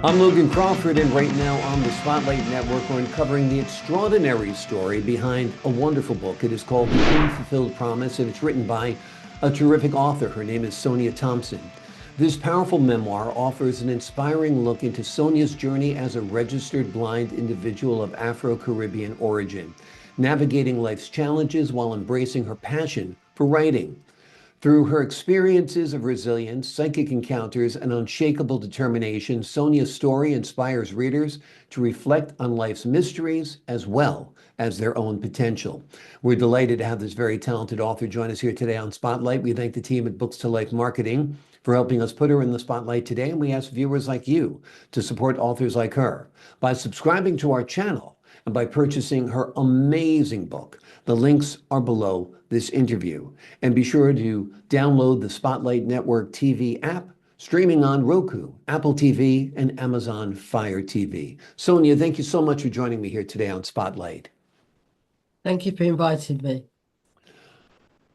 I'm Logan Crawford, and right now on the Spotlight Network, we're uncovering the extraordinary story behind a wonderful book. It is called The Unfulfilled Promise, and it's written by a terrific author. Her name is Sonia Thompson. This powerful memoir offers an inspiring look into Sonia's journey as a registered blind individual of Afro-Caribbean origin, navigating life's challenges while embracing her passion for writing. Through her experiences of resilience, psychic encounters, and unshakable determination, Sonia's story inspires readers to reflect on life's mysteries as well as their own potential. We're delighted to have this very talented author join us here today on Spotlight. We thank the team at Books to Life Marketing for helping us put her in the spotlight today, and we ask viewers like you to support authors like her by subscribing to our channel and by purchasing her amazing book. The links are below this interview. And be sure to download the Spotlight Network TV app, streaming on Roku, Apple TV, and Amazon Fire TV. Sonia, thank you so much for joining me here today on Spotlight. Thank you for inviting me.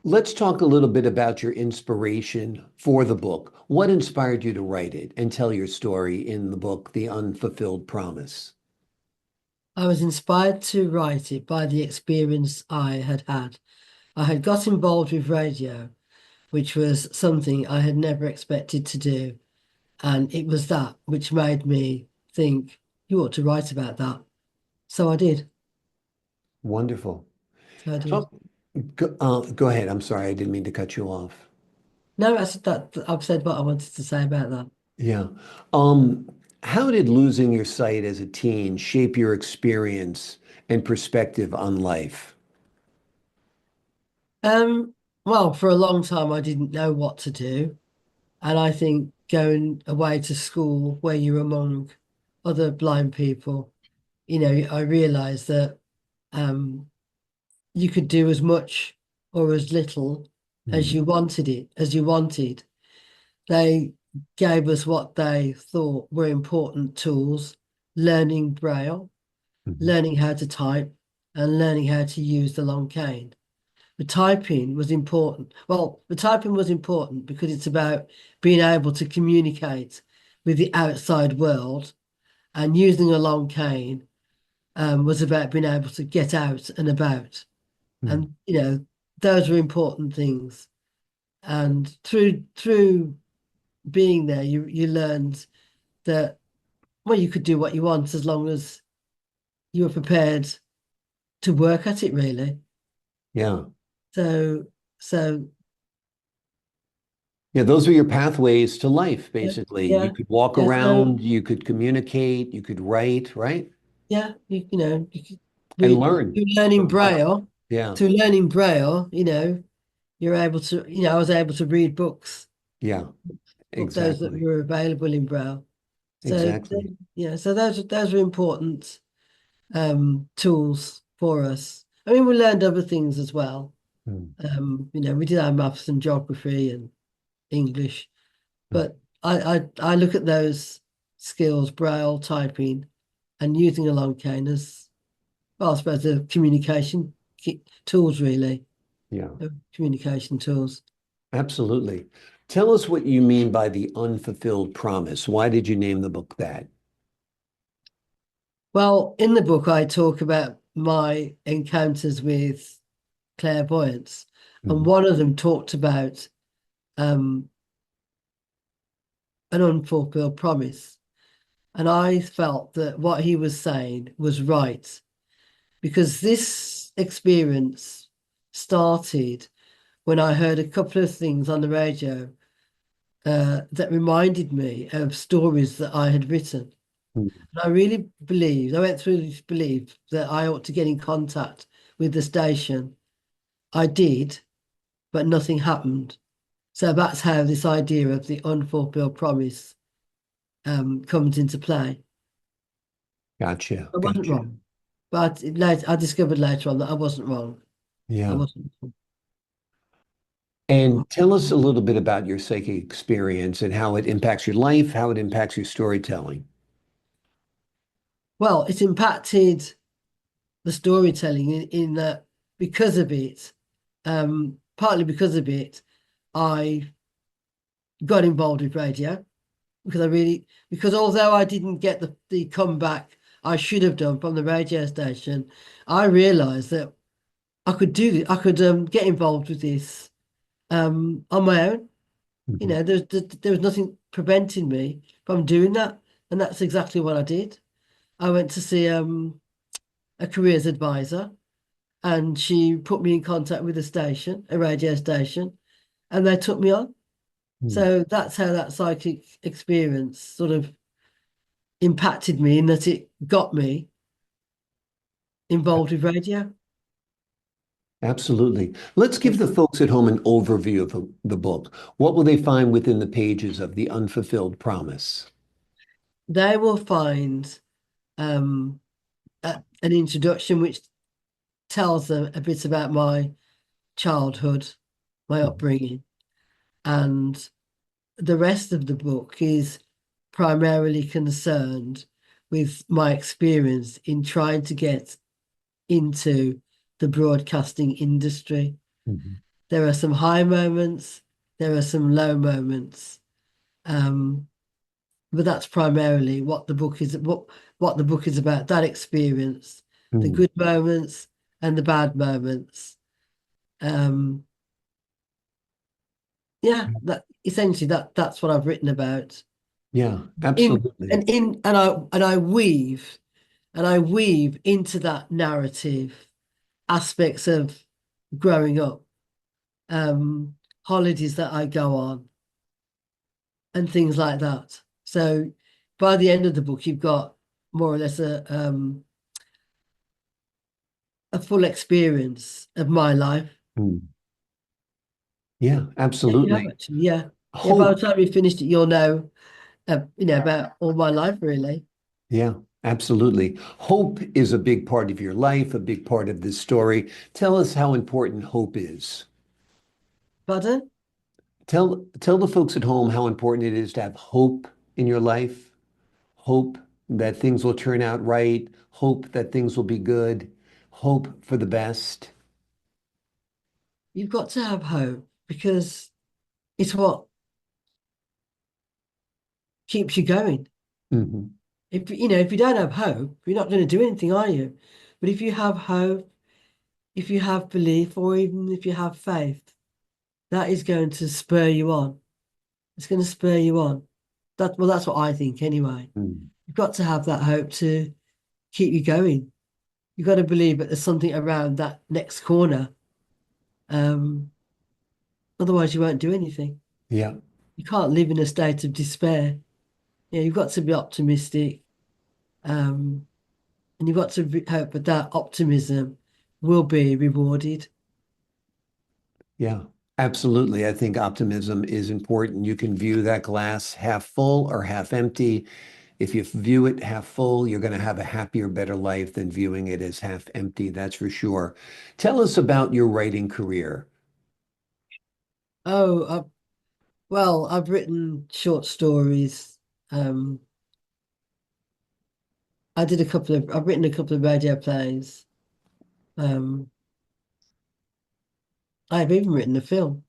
Let's talk a little bit about your inspiration for the book. What inspired you to write it and tell your story in the book, The Unfulfilled Promise? I was inspired to write it by the experience I had had. I had got involved with radio, which was something I had never expected to do. And it was that which made me think, you ought to write about that. So I did. Wonderful. So I did. Go ahead. I'm sorry. I didn't mean to cut you off. No, I've said what I wanted to say about that. Yeah. How did losing your sight as a teen shape your experience and perspective on life? Well, for a long time, I didn't know what to do. And I think going away to school where you're among other blind people, I realized that you could do as much or as little as you wanted. They gave us what they thought were important tools, learning Braille, learning how to type, and learning how to use the long cane. The typing was important. Well, the typing was important because it's about being able to communicate with the outside world, and using a long cane was about being able to get out and about. And, those were important things. And through being there, you learned that, well, you could do what you want as long as you were prepared to work at it, really. Yeah. So Yeah, those were your pathways to life, basically. yeah, You could walk yeah. around, you could communicate, you could write, right? Yeah, you could And learn. through learning Learn how to- Braille. Yeah, Through learning Braille, you're able to. I was able to read books, yeah, those that exactly. were available in Braille. So Exactly. so those were important tools for us. I mean, we learned other things as well. Mm. We did our maths and geography and English, Mm. but I look at those skills, Braille, typing, and using a long cane as, well, I suppose the communication tools, really. Yeah, Communication tools. absolutely. Tell us what you mean by the unfulfilled promise. Why did you name the book that? Well, in the book, I talk about my encounters with clairvoyance, and one of them talked about an unfulfilled promise. And I felt that what he was saying was right, because this experience started when I heard a couple of things on the radio that reminded me of stories that I had written. Mm. And I really believed, I went through this belief that I ought to get in contact with the station. I did, but nothing happened. So that's how this idea of the unfulfilled promise comes into play. Gotcha. I wasn't Gotcha. wrong, but I discovered later on that I wasn't wrong. I Yeah. wasn't wrong. And tell us a little bit about your psychic experience and how it impacts your life, how it impacts your storytelling. Well, it impacted the storytelling in that because of it, partly because of it, I got involved with radio. because although I didn't get the comeback I should have done from the radio station, I realised that I could do it. I could get involved with this on my own. You Mhm. know, there was nothing preventing me from doing that, and that's exactly what I did. I went to see a careers advisor, and she put me in contact with a station, a radio station, and they took me on. Mm. So that's how that psychic experience sort of impacted me, in that it got me involved with radio. Absolutely. Let's Yeah. give the folks at home an overview of the book. What will they find within the pages of The Unfulfilled Promise? They will find um, an introduction which tells them a bit about my childhood, my Mhm. upbringing, and the rest of the book is primarily concerned with my experience in trying to get into the broadcasting industry. Mhm. There are some high moments, there are some low moments, um, but that's primarily what the book is about. That experience, the Mm. good moments and the bad moments. Um, yeah, that essentially that's what I've written about. Yeah, In absolutely. and in and I weave into that narrative aspects of growing up, holidays that I go on, and things like that. So by the end of the book, you've got more or less a full experience of my life. Mm. Yeah, Yeah, you have absolutely. actually, yeah. Yeah, by the Hope. time you finished it, you'll know, about all my life, really. Yeah, absolutely. Hope is a big part of your life, a big part of this story. Tell us how important hope is. Pardon? Tell the folks at home how important it is to have hope in your life, hope that things will turn out right, hope that things will be good, hope for the best. You've got to have hope because it's what keeps you going. Hmm. If you don't have hope, you're not going to do anything, are you? But if you have hope, if you have belief, or even if you have faith, that is going to spur you on. It's going to spur you on. That's what I think anyway. Mm. You've got to have that hope to keep you going. You've got to believe that there's something around that next corner. Um, Otherwise you won't do anything. Yeah, You can't live in a state of despair. You've got to be optimistic. Um, and you've got to hope that that optimism will be rewarded. yeah, absolutely. I think optimism is important. You can view that glass half full or half empty. If you view it half full, you're going to have a happier, better life than viewing it as half empty, that's for sure. Tell us about your writing career. Oh, well, I've written short stories. Um, I've written a couple of radio plays. Um, I've even written a film,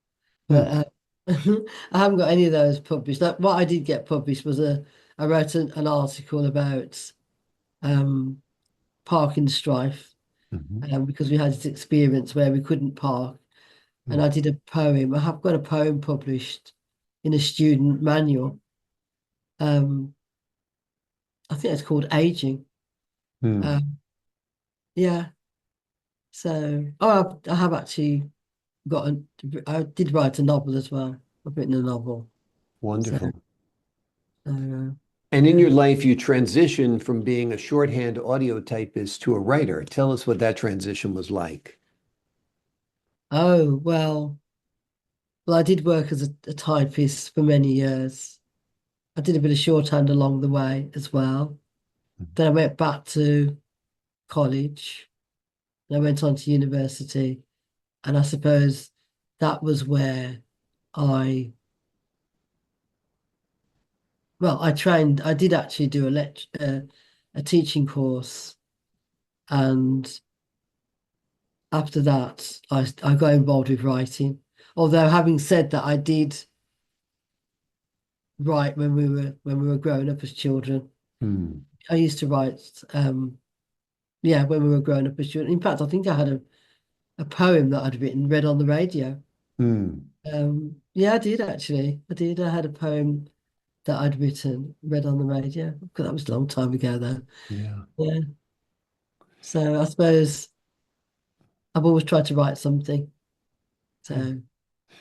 but Hmm. I haven't got any of those published. What I did get published was I wrote an article about um, parking strife, Mhm. because we had this experience where we couldn't park, and Hmm. I did a poem. I have got a poem published in a student manual. Um, I think it's called Aging. Hmm. Um, yeah. So, I have actually I did write a novel as well. I've written a novel. So, Wonderful. And in yeah. your life, you transitioned from being a shorthand audio typist to a writer. Tell us what that transition was like. Oh, well, I did work as a typist for many years. I did a bit of shorthand along the way as well. Then I went back to college. And I went on to university. And I suppose that was where I, I did actually do a teaching course. And after that, I got involved with writing. Although having said that, I did write when we were growing up as children. Mm. I used to write, yeah, when we were growing up as children. In fact, I think I had a poem that I'd written read on the radio. Mm. Yeah, I did actually. I did. I had a poem that I'd written read on the radio. Because that was a long time ago, though. Yeah. Yeah. So I suppose I've always tried to write something. Yeah. So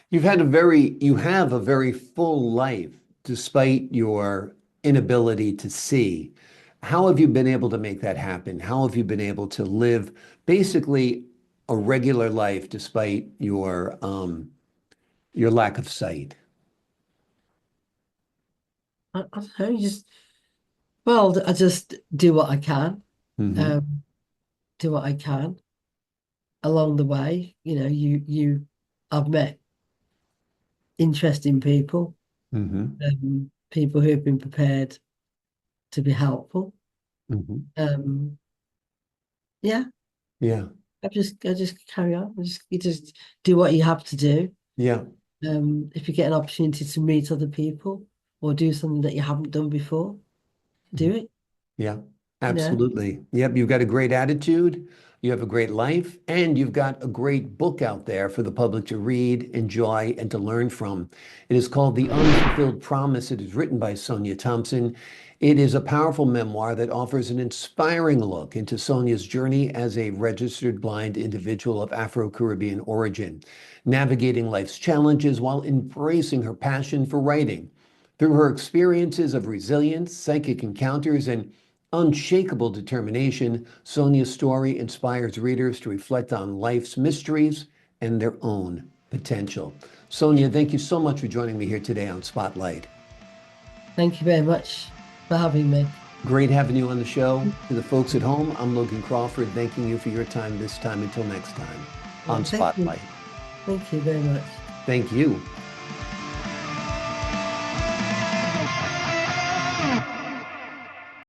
You have a very full life despite your inability to see. How have you been able to make that happen? How have you been able to live basically a regular life despite your lack of sight? I don't know, well, I just do what I can. Hmm. Um, do what I can along the way. I've met interesting people, Hmm. people who've been prepared to be helpful. Hmm. Um, yeah, Yeah. I just carry on. You just do what you have to do. Yeah. If you get an opportunity to meet other people or do something that you haven't done before, do it. Yeah, You know, absolutely. Yep, you've got a great attitude, you have a great life, and you've got a great book out there for the public to read, enjoy, and to learn from. It is called The Unfulfilled Promise. It is written by Sonia Thompson. It is a powerful memoir that offers an inspiring look into Sonia's journey as a registered blind individual of Afro-Caribbean origin, navigating life's challenges while embracing her passion for writing. Through her experiences of resilience, psychic encounters, and unshakable determination, Sonia's story inspires readers to reflect on life's mysteries and their own potential. Sonia, thank you so much for joining me here today on Spotlight. thank you very much for having me. Great having you on the show. To the folks at home, I'm Logan Crawford, thanking you for your time this time. Until next time on Thank you. Spotlight. Thank you very much. Thank you.